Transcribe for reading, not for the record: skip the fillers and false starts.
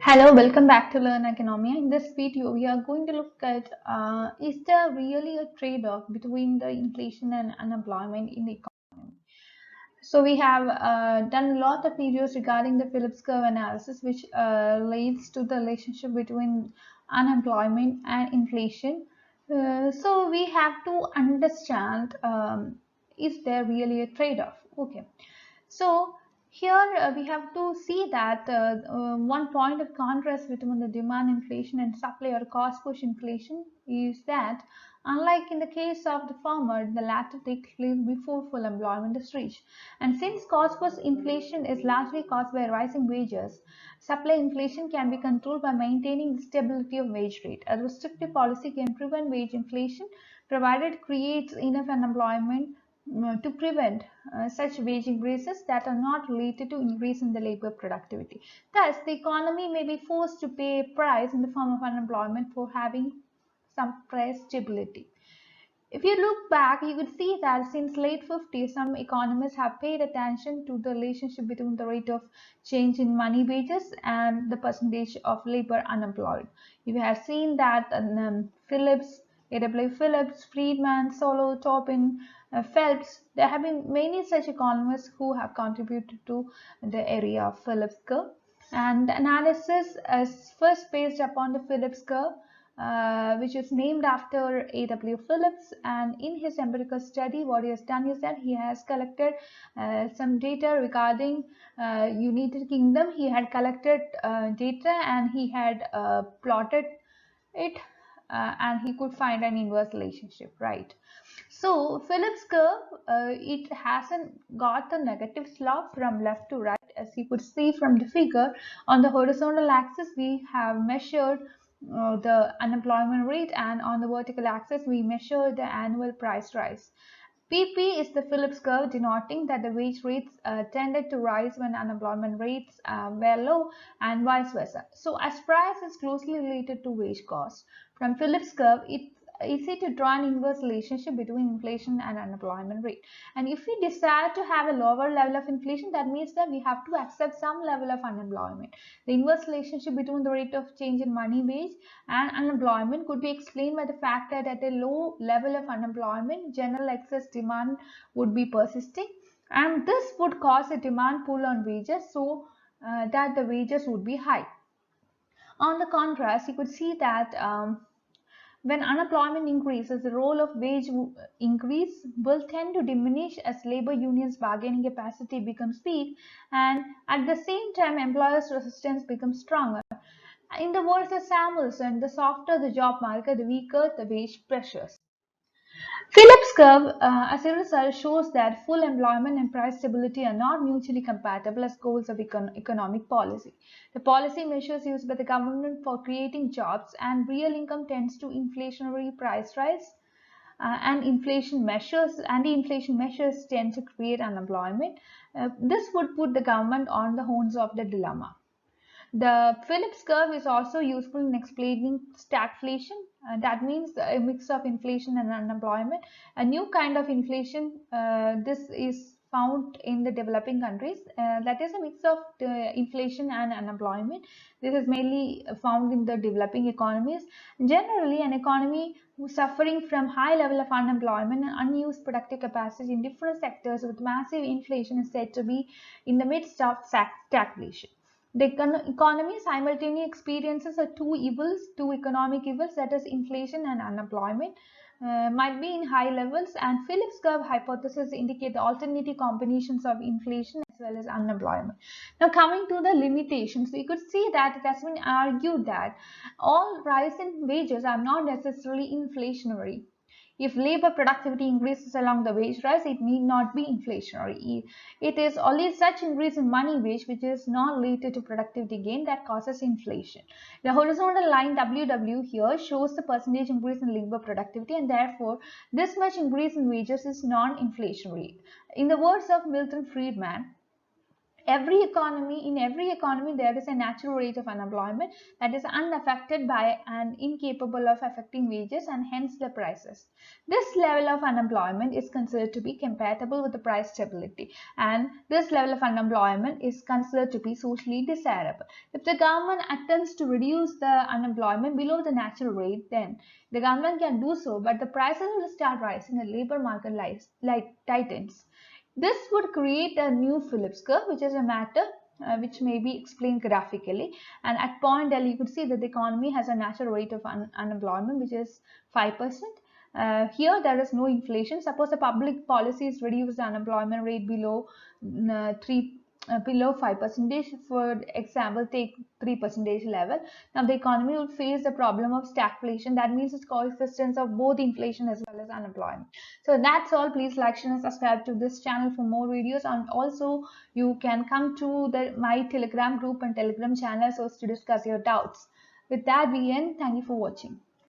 Hello, welcome back to Learn Economy. In this video, we are going to look at is there really a trade-off between the inflation and unemployment in the economy? So we have done a lot of videos regarding the Phillips curve analysis, which leads to the relationship between unemployment and inflation. So we have to understand is there really a trade-off? Okay. So here we have to see that one point of contrast between the demand inflation and supply or cost push inflation is that unlike in the case of the former, the latter takes place before full employment is reached. And since cost push inflation is largely caused by rising wages, supply inflation can be controlled by maintaining the stability of wage rate. A restrictive policy can prevent wage inflation provided it creates enough unemployment to prevent such wage increases that are not related to increase in the labor productivity. Thus, the economy may be forced to pay a price in the form of unemployment for having some price stability. If you look back, you could see that since late 50s, some economists have paid attention to the relationship between the rate of change in money wages and the percentage of labor unemployed. You have seen that Phillips, A.W. Phillips, Friedman, Solow, Tobin, Phelps, there have been many such economists who have contributed to the area of Phillips curve. And the analysis is first based upon the Phillips curve, which is named after A.W. Phillips. And in his empirical study, what he has done is that he has collected some data regarding United Kingdom. He had collected data and he had plotted it, and he could find an inverse relationship, right? So Phillips curve, it hasn't got a negative slope from left to right, as you could see from the figure. On the horizontal axis, we have measured the unemployment rate, and on the vertical axis, we measure the annual price rise. PP is the Phillips curve, denoting that the wage rates tended to rise when unemployment rates were low, and vice versa. So as price is closely related to wage cost, from Phillips curve, it's easy to draw an inverse relationship between inflation and unemployment rate. And if we decide to have a lower level of inflation, that means that we have to accept some level of unemployment. The inverse relationship between the rate of change in money wage and unemployment could be explained by the fact that at a low level of unemployment, general excess demand would be persisting, and this would cause a demand pull on wages, so that the wages would be high. On the contrast, you could see that when unemployment increases, the role of wage increase will tend to diminish as labor unions' bargaining capacity becomes weak, and at the same time, employers' resistance becomes stronger. In the words of Samuelson, the softer the job market, the weaker the wage pressures. Phillips curve, as a result, shows that full employment and price stability are not mutually compatible as goals of economic policy. The policy measures used by the government for creating jobs and real income tends to inflationary price rise, and anti-inflation measures tend to create unemployment. This would put the government on the horns of the dilemma. The Phillips curve is also useful in explaining stagflation. That means a mix of inflation and unemployment. A new kind of inflation, this is found in the developing countries. That is a mix of inflation and unemployment. This is mainly found in the developing economies. Generally, an economy suffering from high level of unemployment and unused productive capacity in different sectors with massive inflation is said to be in the midst of stagflation. The economy simultaneously experiences two economic evils, that is inflation and unemployment, might be in high levels, and Phillips curve hypothesis indicate the alternative combinations of inflation as well as unemployment. Now coming to the limitations, we could see that it has been argued that all rise in wages are not necessarily inflationary. If labor productivity increases along the wage rise, it need not be inflationary. It is only such increase in money wage which is not related to productivity gain that causes inflation. The horizontal line WW here shows the percentage increase in labor productivity, and therefore this much increase in wages is non-inflationary. In the words of Milton Friedman, in every economy there is a natural rate of unemployment that is unaffected by and incapable of affecting wages and hence the prices. This level of unemployment is considered to be compatible with the price stability, and this level of unemployment is considered to be socially desirable. If the government attempts to reduce the unemployment below the natural rate, then the government can do so, but the prices will start rising and labor market tightens. This would create a new Phillips curve, which is a matter which may be explained graphically. And at point L, you could see that the economy has a natural rate of unemployment, which is 5%. Here, there is no inflation. Suppose the public policies reduce the unemployment rate below 5%. For example, take 3% level. Now the economy would face the problem of stagflation. That means it's coexistence of both inflation as well as unemployment. So that's all. Please like, share and subscribe to this channel for more videos, and also you can come to my Telegram group and Telegram channel so to discuss your doubts. With that we end. Thank you for watching.